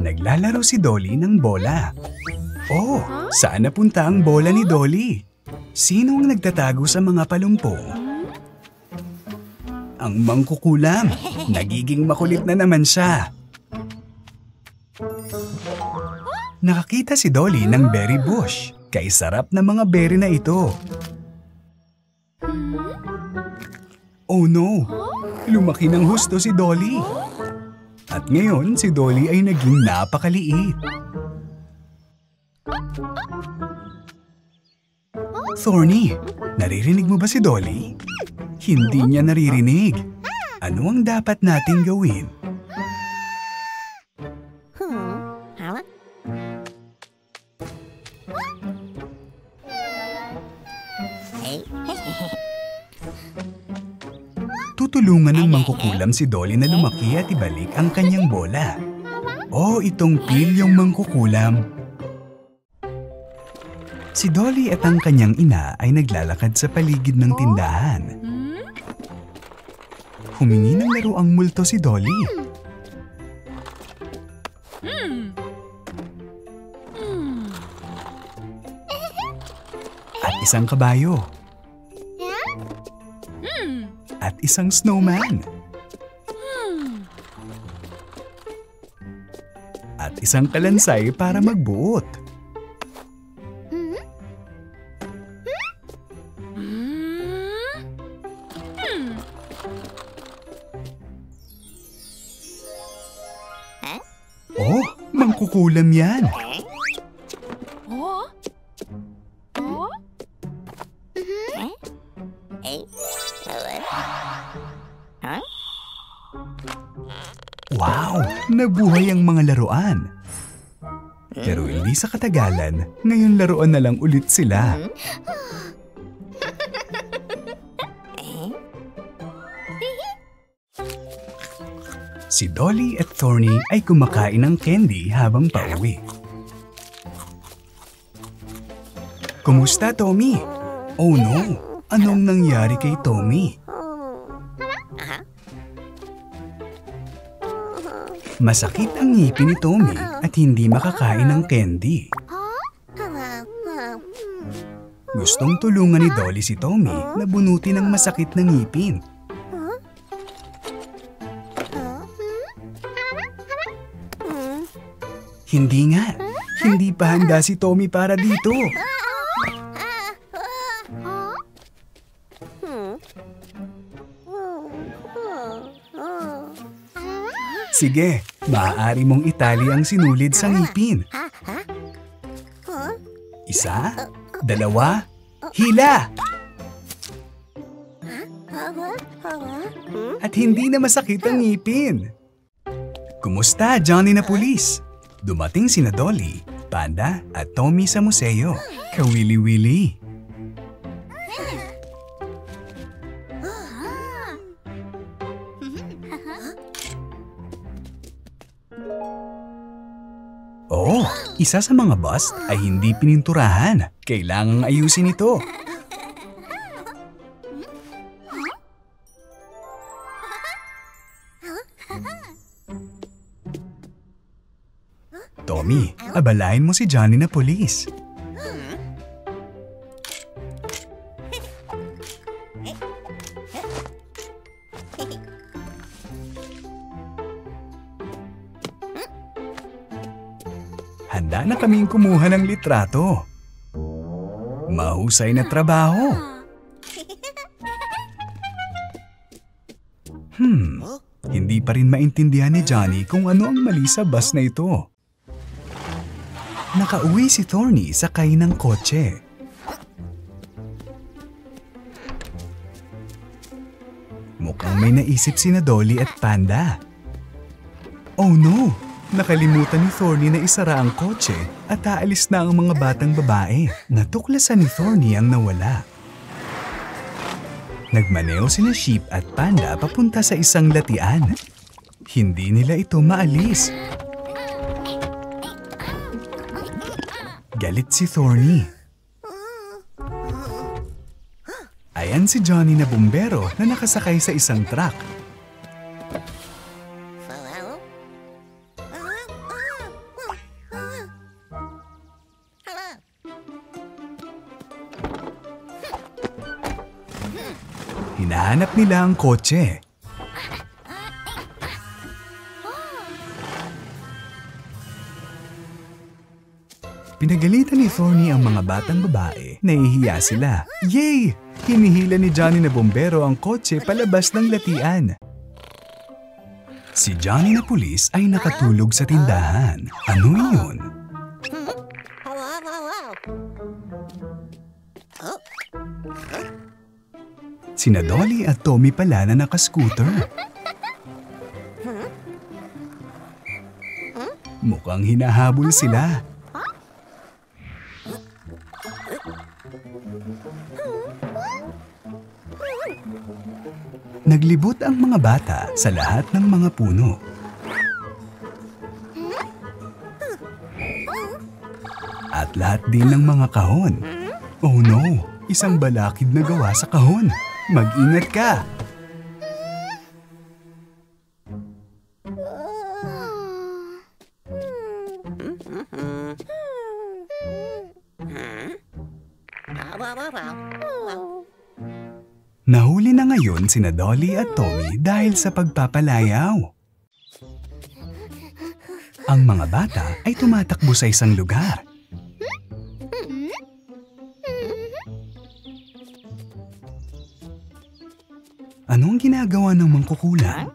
Naglalaro si Dolly ng bola. Oh, saan napunta ang bola ni Dolly? Sino ang nagtatago sa mga palumpong? Ang mangkukulam. Nagiging makulit na naman siya. Nakakita si Dolly ng berry bush. Kay sarap na mga berry na ito. Oh no! Lumaki ng husto si Dolly. At ngayon si Dolly ay naging napakaliit. Thorny, naririnig mo ba si Dolly? Hindi niya naririnig. Ano ang dapat nating gawin? Tutulungan ng mangkukulam si Dolly na lumaki at ibalik ang kanyang bola. Oh, itong Phil yung mangkukulam. Si Dolly at ang kanyang ina ay naglalakad sa paligid ng tindahan. Humingi ng laro ang multo si Dolly. At isang kabayo. At isang snowman. At isang kalansay para magbuot. Oh, mangkukulam yan. Wow! Nabuhay ang mga laruan. Pero hindi sa katagalan, ngayon laruan na lang ulit sila. Si Dolly at Thorny ay kumakain ng candy habang pauwi. Kumusta, Tommy? Oh no! Anong nangyari kay Tommy? Masakit ang ngipin ni Tommy at hindi makakain ng candy. Gustong tulungan ni Dolly si Tommy na bunutin ang masakit na ngipin. Hindi nga. Hindi pa handa si Tommy para dito. Sige, maaari mong itali ang sinulid sa ngipin. Isa, dalawa, hila! At hindi na masakit ang ngipin. Kumusta, Johnny na pulis? Dumating sina Dolly, Panda at Tommy sa museo. Kawili-wili. Oh, isa sa mga bust ay hindi pininturahan. Kailangang ayusin ito. Tommy, abalain mo si Johnny na pulis. Handa na kaming kumuha ng litrato. Mahusay na trabaho. Hindi pa rin maintindihan ni Johnny kung ano ang mali sa bus na ito. Nakauwi si Thorny sakay ng kotse. Mukhang may naisip sina Dolly at Panda. Oh no! Nakalimutan ni Thorny na isara ang kotse at aalis na ang mga batang babae. Natuklasan ni Thorny ang nawala. Nagmaneho sina Sheep at Panda papunta sa isang latian. Hindi nila ito maalis. Galit si Thorny. Ayan si Johnny na bumbero na nakasakay sa isang truck. Hinahanap nila ang kotse. Pinagalitan ni Thorny ang mga batang babae. Nahihiya sila. Yay! Hinihila ni Johnny na bombero ang kotse palabas ng latian. Si Johnny na pulis ay nakatulog sa tindahan. Ano yun? Sina Dolly at Tommy pala na nakascooter. Mukhang hinahabol sila. Naglibot ang mga bata sa lahat ng mga puno. At lahat din ng mga kahon. Oh no! Isang balakid na gawa sa kahon. Mag-ingat ka! Nahuli na ngayon sina Dolly at Tommy dahil sa pagpapalayaw. Ang mga bata ay tumatakbo sa isang lugar. Anong ginagawa ng mangkukulam?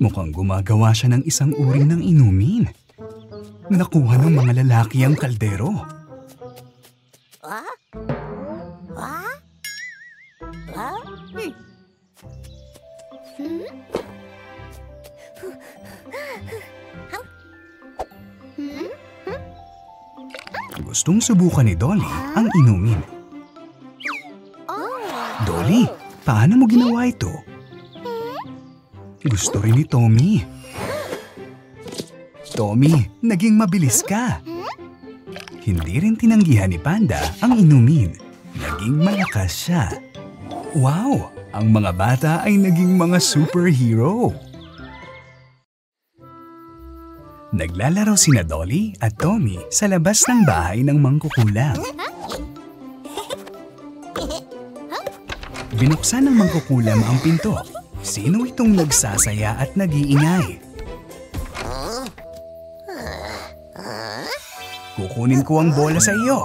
Mukhang gumagawa siya ng isang uri ng inumin. Nakuha ng mga lalaki ang kaldero. Gustong subukan ni Dolly ang inumin. Dolly, paano mo ginawa ito? Gusto rin ni Tommy. Tommy, naging mabilis ka. Hindi rin tinanggihan ni Panda ang inumin. Naging malakas siya. Wow! Ang mga bata ay naging mga superhero. Naglalaro sina Dolly at Tommy sa labas ng bahay ng mangkukulam. Binuksan ng mangkukulam ang pinto. Sino itong nagsasaya at nag-iingay? Kukunin ko ang bola sa iyo.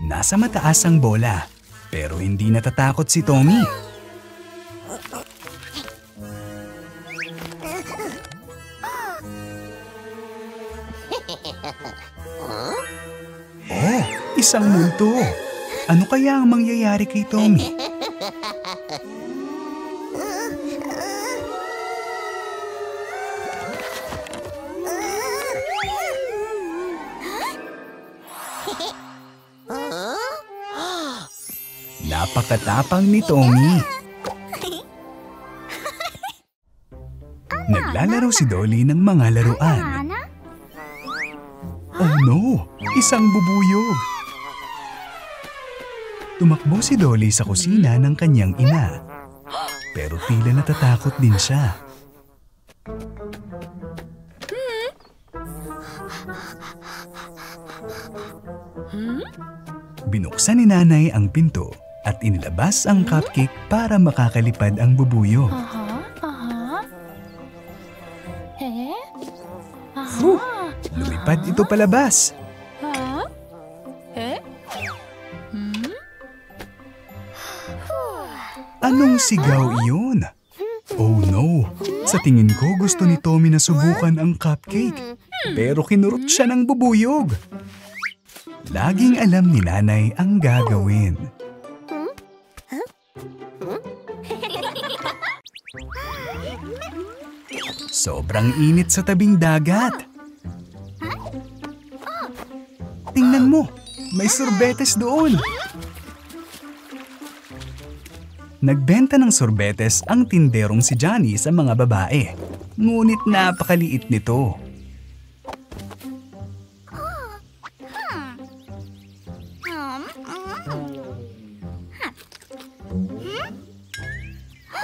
Nasa mataas ang bola, pero hindi natatakot si Tommy. Oh, isang multo. Ano kaya ang mangyayari kay Tommy? Napakatapang ni Tommy. Naglalaro si Dolly ng mga laruan. Oh no! Isang bubuyog! Tumakbo si Dolly sa kusina ng kanyang ina. Pero tila natatakot din siya. Binuksan ni Nanay ang pinto at inilabas ang cupcake para makakalipad ang bubuyog. Lumipad ito palabas. Anong sigaw iyon? Oh no! Sa tingin ko gusto ni Tommy na subukan ang cupcake. Pero kinurot siya ng bubuyog. Laging alam ni Nanay ang gagawin. Sobrang init sa tabing dagat. Tingnan mo, may sorbetes doon. Nagbenta ng sorbetes ang tinderong si Johnny sa mga babae. Ngunit napakaliit nito.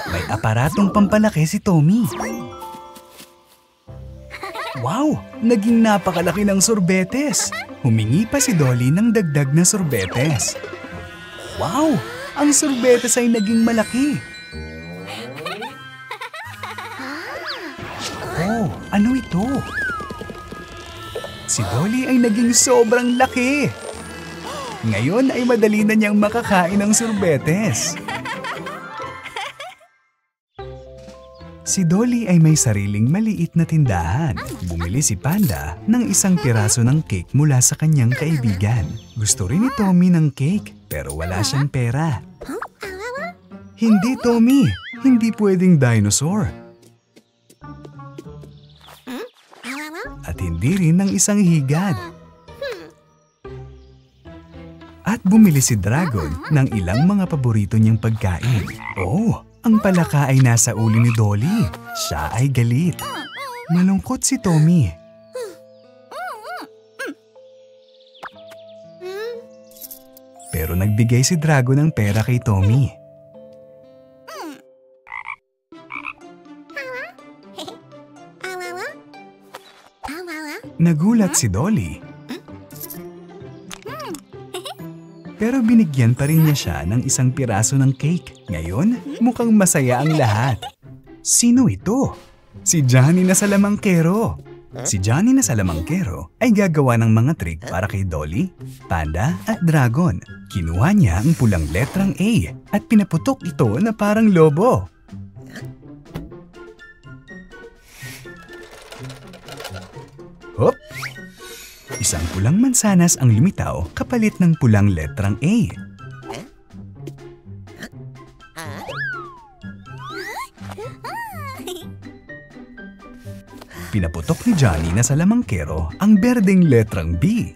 May aparatong pampalaki si Tommy. Wow! Naging napakalaki ng sorbetes. Humingi pa si Dolly ng dagdag na sorbetes. Wow! Ang sorbetes ay naging malaki. Oh, ano ito? Si Dolly ay naging sobrang laki. Ngayon ay madali na niyang makakain ng sorbetes. Si Dolly ay may sariling maliit na tindahan. Bumili si Panda ng isang piraso ng cake mula sa kanyang kaibigan. Gusto rin ni Tommy ng cake pero wala siyang pera. Hindi, Tommy. Hindi pwedeng dinosaur. At hindi rin ng isang higad. At bumili si Dragon ng ilang mga paborito niyang pagkain. Oh! Ang palaka ay nasa ulo ni Dolly. Siya ay galit. Malungkot si Tommy. Pero nagbigay si Dragon ng pera kay Tommy. Nagulat si Dolly. Pero binigyan pa rin niya siya ng isang piraso ng cake. Ngayon, mukhang masaya ang lahat. Sino ito? Si Johnny na Salamangkero. Si Johnny na Salamangkero ay gagawa ng mga trick para kay Dolly, Panda at Dragon. Kinuha niya ang pulang letrang A at pinaputok ito na parang lobo. Hop! Isang pulang mansanas ang lumitaw kapalit ng pulang letrang A. Pinaputok ni Johnny na Salamangkero ang berdeng letrang B.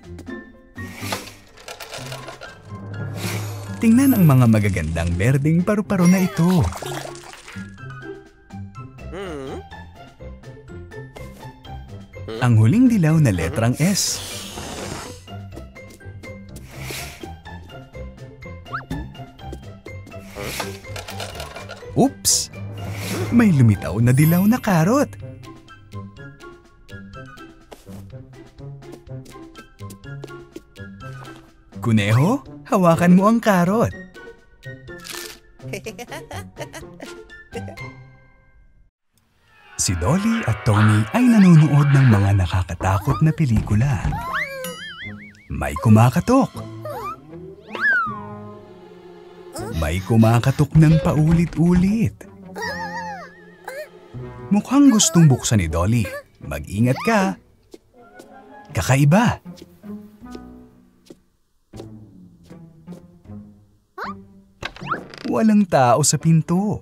Tingnan ang mga magagandang berdeng paru-paro na ito. Ang huling dilaw na letrang S. Oops! May lumitaw na dilaw na karot. Kuneho, hawakan mo ang karot. Si Dolly at Tommy ay nanonood ng mga nakakatakot na pelikula. May kumakatok. May kumakatok ng paulit-ulit. Mukhang gustong buksan ni Dolly. Mag-ingat ka. Kakaiba. Walang tao sa pinto.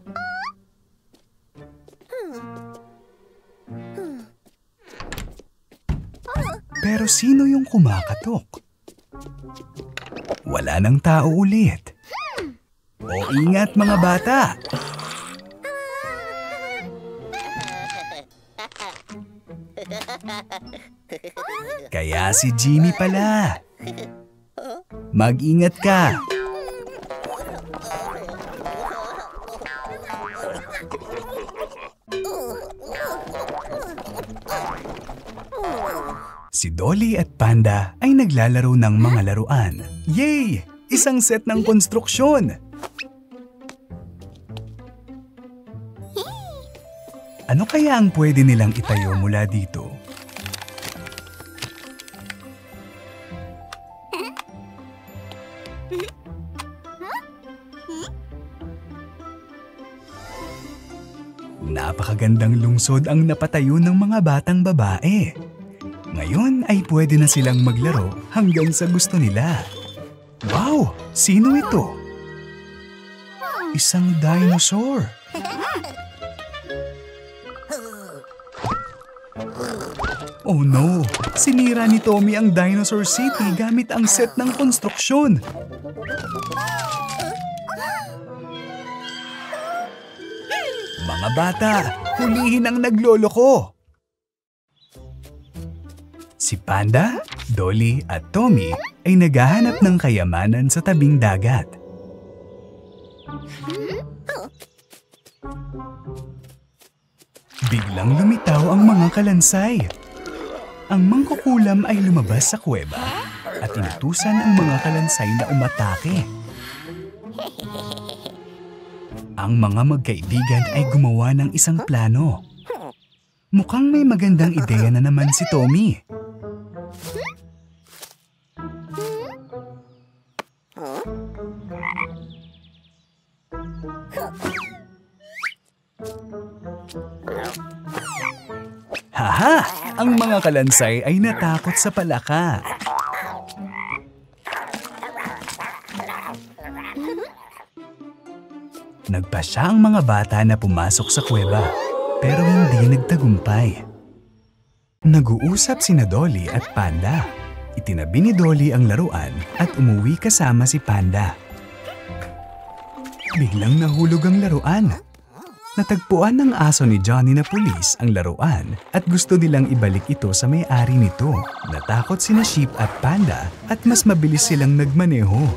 Pero sino yung kumakatok? Wala nang tao ulit. O ingat mga bata! Kaya si Jimmy pala. Mag-ingat ka. Si Dolly at Panda ay naglalaro ng mga laruan. Yay! Isang set ng konstruksyon! Ano kaya ang pwede nilang itayo mula dito? Napakagandang lungsod ang napatayo ng mga batang babae. Ngayon ay pwede na silang maglaro hanggang sa gusto nila. Wow! Sino ito? Isang dinosaur. Oh no! Sinira ni Tommy ang Dinosaur City gamit ang set ng konstruksyon. Mga bata, hulihin ang nagloloko. Si Panda, Dolly at Tommy ay naghahanap ng kayamanan sa tabing dagat. Biglang lumitaw ang mga kalansay. Ang mangkukulam ay lumabas sa kuweba at inutusan ang mga kalansay na umatake. Ang mga magkaibigan ay gumawa ng isang plano. Mukhang may magandang ideya na naman si Tommy. Haha! Ang mga kalansay ay natakot sa palaka. Nagpasya ang mga bata na pumasok sa kuweba, pero hindi nagtagumpay. Nag-uusap sina Dolly at Panda. Itinabi ni Dolly ang laruan at umuwi kasama si Panda. Biglang nahulog ang laruan. Natagpuan ng aso ni Johnny na pulis ang laruan at gusto nilang ibalik ito sa may-ari nito. Natakot sina Sheep at Panda at mas mabilis silang nagmaneho.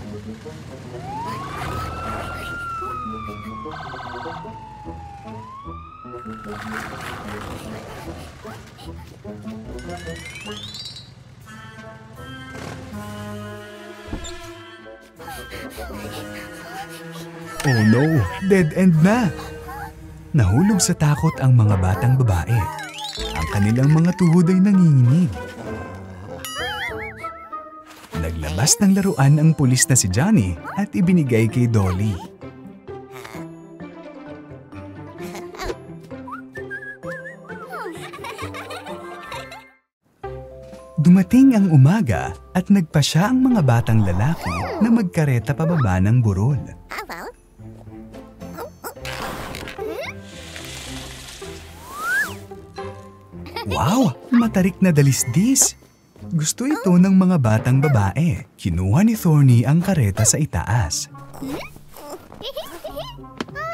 Oh no! Dead end na! Nahulog sa takot ang mga batang babae. Ang kanilang mga tuhod ay nanginginig. Naglabas ng laruan ang pulis na si Johnny at ibinigay kay Dolly. Dumating ang umaga at nagpasya ang mga batang lalaki na magkareta pababa ng burol. Wow! Matarik na dalisdis! Gusto ito ng mga batang babae. Kinuha ni Thorny ang kareta sa itaas.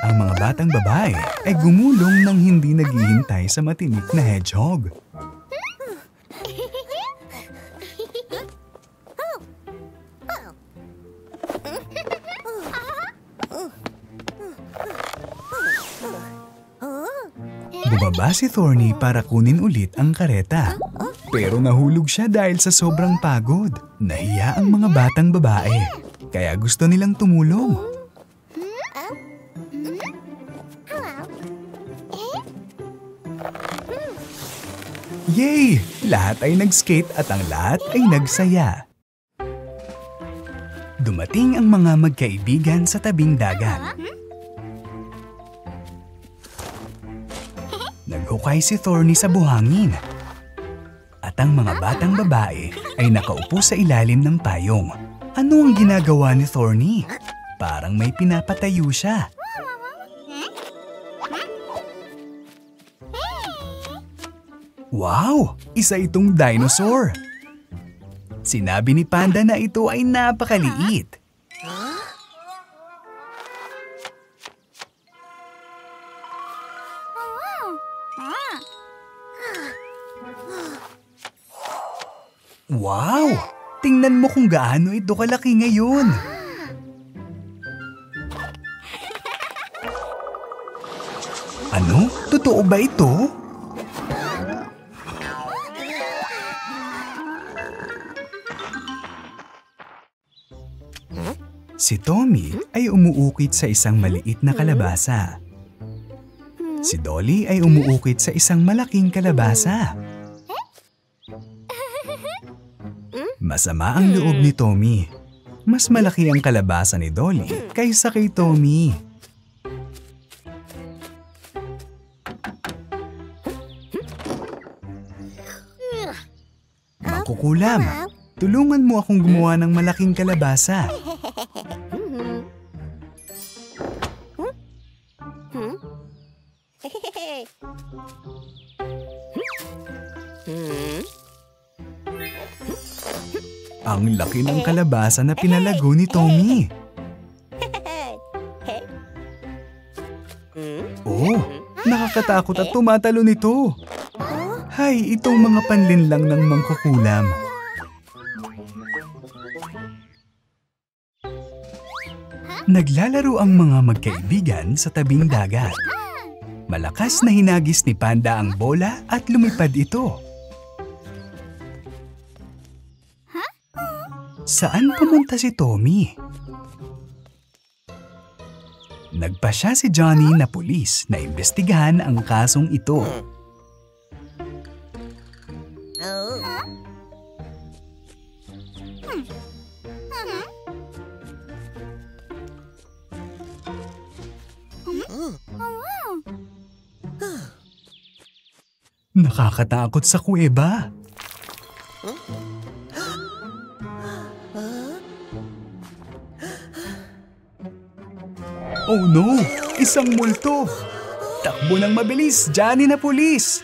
Ang mga batang babae ay gumulong nang hindi naghihintay sa matinik na hedgehog. Bumaba si Thorny para kunin ulit ang kareta. Pero nahulog siya dahil sa sobrang pagod. Nahiya ang mga batang babae, kaya gusto nilang tumulong. Yay! Lahat ay nag-skate at ang lahat ay nagsaya. Dumating ang mga magkaibigan sa tabing dagat. Naghukay si Thorny sa buhangin. At ang mga batang babae ay nakaupo sa ilalim ng payong. Ano ang ginagawa ni Thorny? Parang may pinapatayo siya. Wow! Isa itong dinosaur! Sinabi ni Panda na ito ay napakaliit. Wow! Tingnan mo kung gaano ito kalaki ngayon. Ano? Totoo ba ito? Si Tommy ay umuukit sa isang maliit na kalabasa. Si Dolly ay umuukit sa isang malaking kalabasa. Masama ang loob ni Tommy. Mas malaki ang kalabasa ni Dolly kaysa kay Tommy. Mangkukulam, tulungan mo akong gumawa ng malaking kalabasa. Ang laki ng kalabasa na pinalago ni Tommy. Oh, nakakatakot at tumatalon ito. Hay, itong mga panlinlang ng mangkukulam. Naglalaro ang mga magkaibigan sa tabing dagat. Malakas na hinagis ni Panda ang bola at lumipad ito. Saan pumunta si Tommy? Nagpasya si Johnny na pulis na imbestigahan ang kasong ito. Nakakatakot sa kuweba. Oh no! Isang multo! Takbo ng mabilis, Johnny na pulis!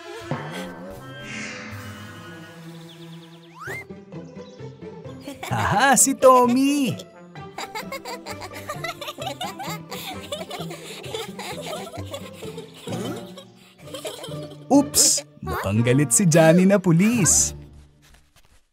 Haha, si Tommy! Oops! Mukhang galit si Johnny na pulis.